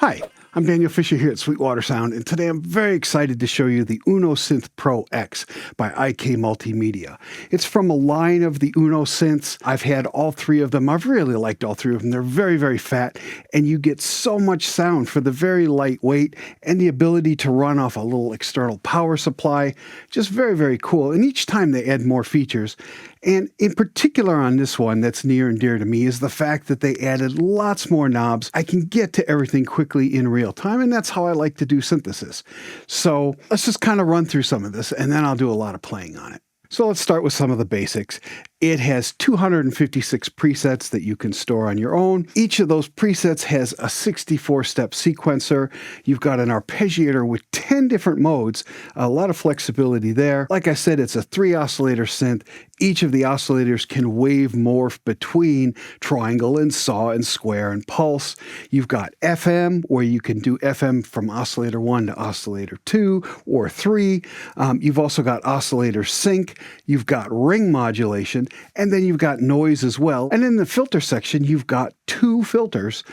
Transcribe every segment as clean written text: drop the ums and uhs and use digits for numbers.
Hi, I'm Daniel Fisher here at Sweetwater Sound, and today I'm very excited to show you the UNO Synth Pro X by IK Multimedia. It's from a line of the UNO synths. I've had all three of them. I've really liked all three of them. They're very, very fat, and you get so much sound for the very light weight and the ability to run off a little external power supply. Just very, very cool. And each time they add more features. And in particular on this one that's near and dear to me is the fact that they added lots more knobs. I can get to everything quickly in real time, and that's how I like to do synthesis. So let's just kind of run through some of this, and then I'll do a lot of playing on it. So let's start with some of the basics. It has 256 presets that you can store on your own. Each of those presets has a 64-step sequencer. You've got an arpeggiator with 10 different modes, a lot of flexibility there. Like I said, it's a 3-oscillator synth. Each of the oscillators can wave morph between triangle and saw and square and pulse. You've got FM, where you can do FM from oscillator 1 to oscillator 2 or 3. You've also got oscillator sync. You've got ring modulation. And then you've got noise as well. And in the filter section, you've got 2 filters,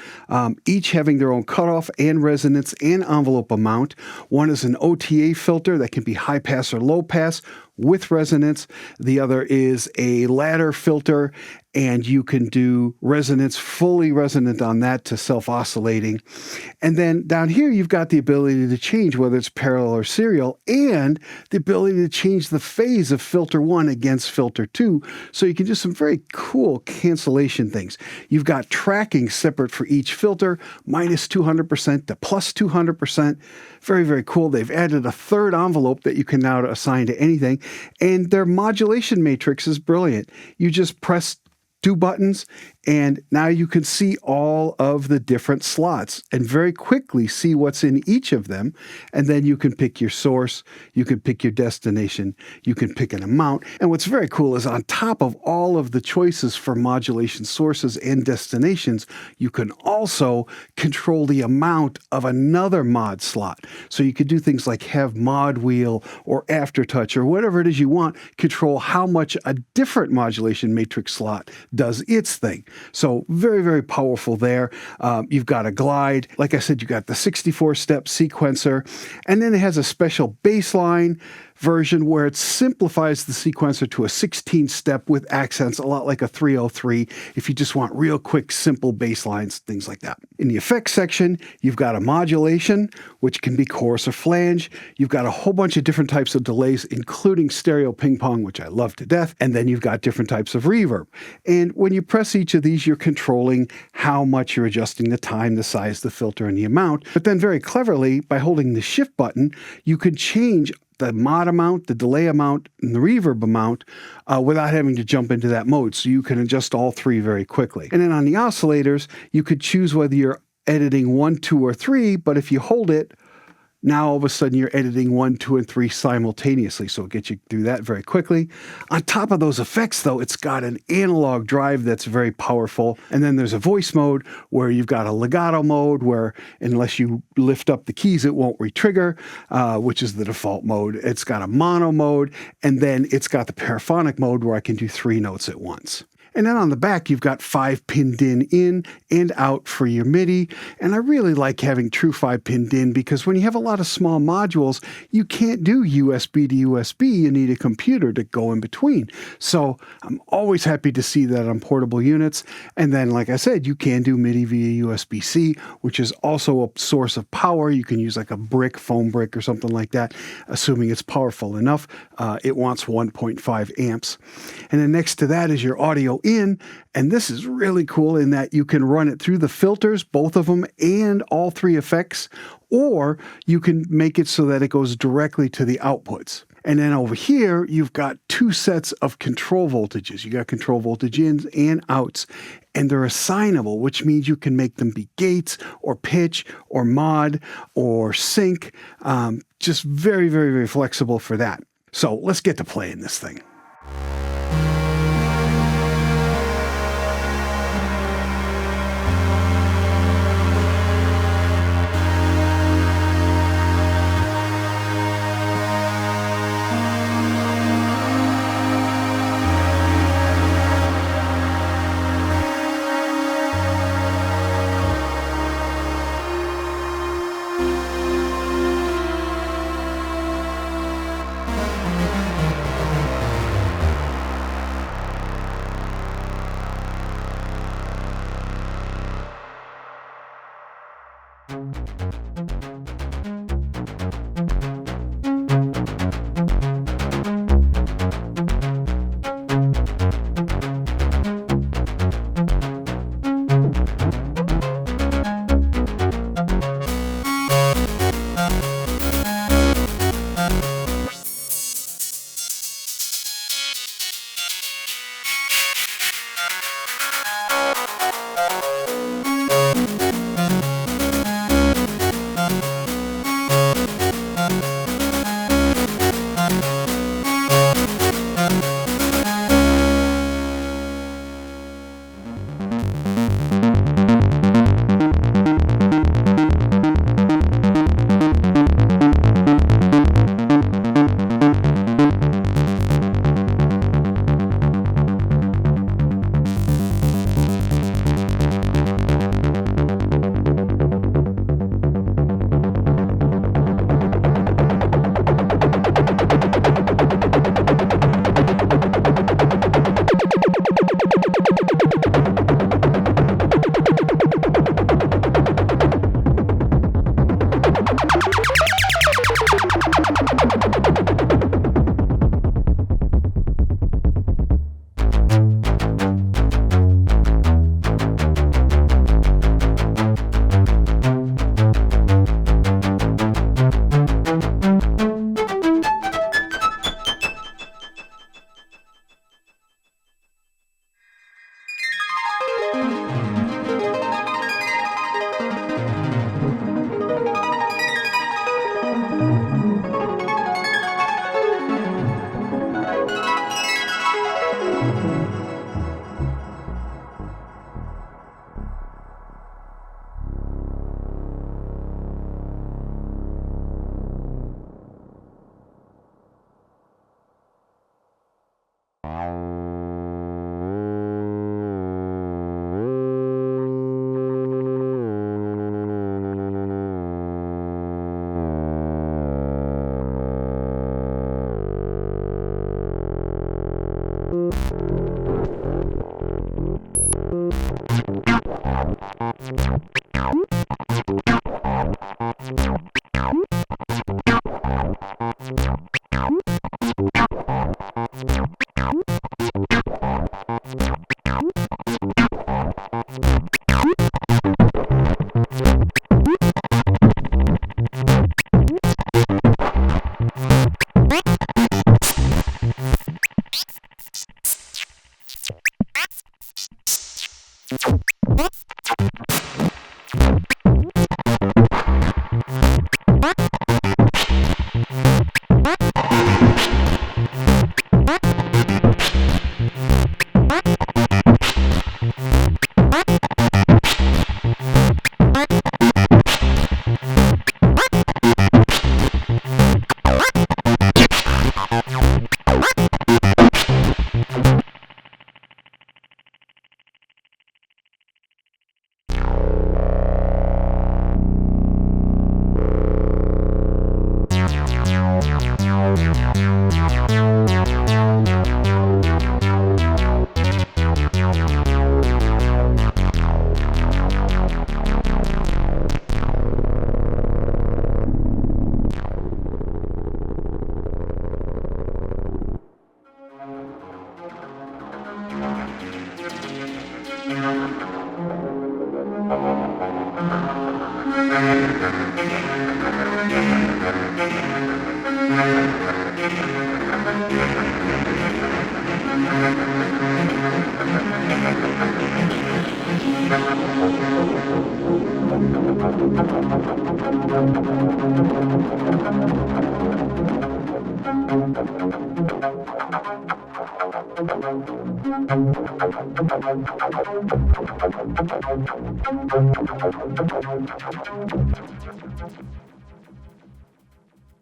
each having their own cutoff and resonance and envelope amount. One is an OTA filter that can be high pass or low pass with resonance. The other is a ladder filter, and you can do resonance, fully resonant on that to self-oscillating. And then down here, you've got the ability to change whether it's parallel or serial, and the ability to change the phase of filter 1 against filter 2. So you can do some very cool cancellation things. You've got tracking separate for each filter, minus 200% to plus 200%. Very, very cool. They've added a third envelope that you can now assign to anything. And their modulation matrix is brilliant. You just press 2 buttons, and now you can see all of the different slots and very quickly see what's in each of them. And then you can pick your source, you can pick your destination, you can pick an amount. And what's very cool is on top of all of the choices for modulation sources and destinations, you can also control the amount of another mod slot. So you could do things like have mod wheel or aftertouch or whatever it is you want, control how much a different modulation matrix slot does its thing. So very, very powerful there. You've got a glide. Like I said, you got the 64-step sequencer, and then it has a special bassline version where it simplifies the sequencer to a 16-step with accents, a lot like a 303, if you just want real quick, simple bass lines, things like that. In the effects section, you've got a modulation, which can be chorus or flange. You've got a whole bunch of different types of delays, including stereo ping pong, which I love to death, and then you've got different types of reverb. And when you press each of these, you're controlling how much you're adjusting the time, the size, the filter, and the amount. But then very cleverly, by holding the shift button, you could change the mod amount, the delay amount, and the reverb amount without having to jump into that mode. So you can adjust all 3 very quickly. And then on the oscillators, you could choose whether you're editing 1, 2, or 3, but if you hold it, now all of a sudden you're editing 1, 2, and 3 simultaneously, so it gets you through that very quickly. On top of those effects, though, it's got an analog drive that's very powerful, and then there's a voice mode where you've got a legato mode where unless you lift up the keys, it won't re-trigger, which is the default mode. It's got a mono mode, and then it's got the paraphonic mode where I can do 3 notes at once. And then on the back, you've got 5-pin DIN in and out for your MIDI. And I really like having true 5-pin DIN because when you have a lot of small modules, you can't do USB to USB. You need a computer to go in between. So I'm always happy to see that on portable units. And then, like I said, you can do MIDI via USB-C, which is also a source of power. You can use like a brick, foam brick or something like that, assuming it's powerful enough. It wants 1.5 amps. And then next to that is your audio in, and this is really cool in that you can run it through the filters, both of them, and all 3 effects, or you can make it so that it goes directly to the outputs. And then over here, you've got 2 sets of control voltages. You got control voltage ins and outs, and they're assignable, which means you can make them be gates or pitch or mod or sync. Just very, very, very flexible for that. So let's get to playing this thing.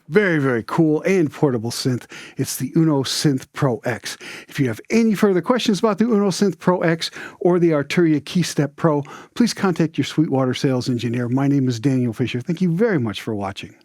Very, very cool and portable synth. It's the UNO Synth Pro X. If you have any further questions about the UNO Synth Pro X or the Arturia KeyStep Pro, please contact your Sweetwater sales engineer. My name is Daniel Fisher. Thank you very much for watching.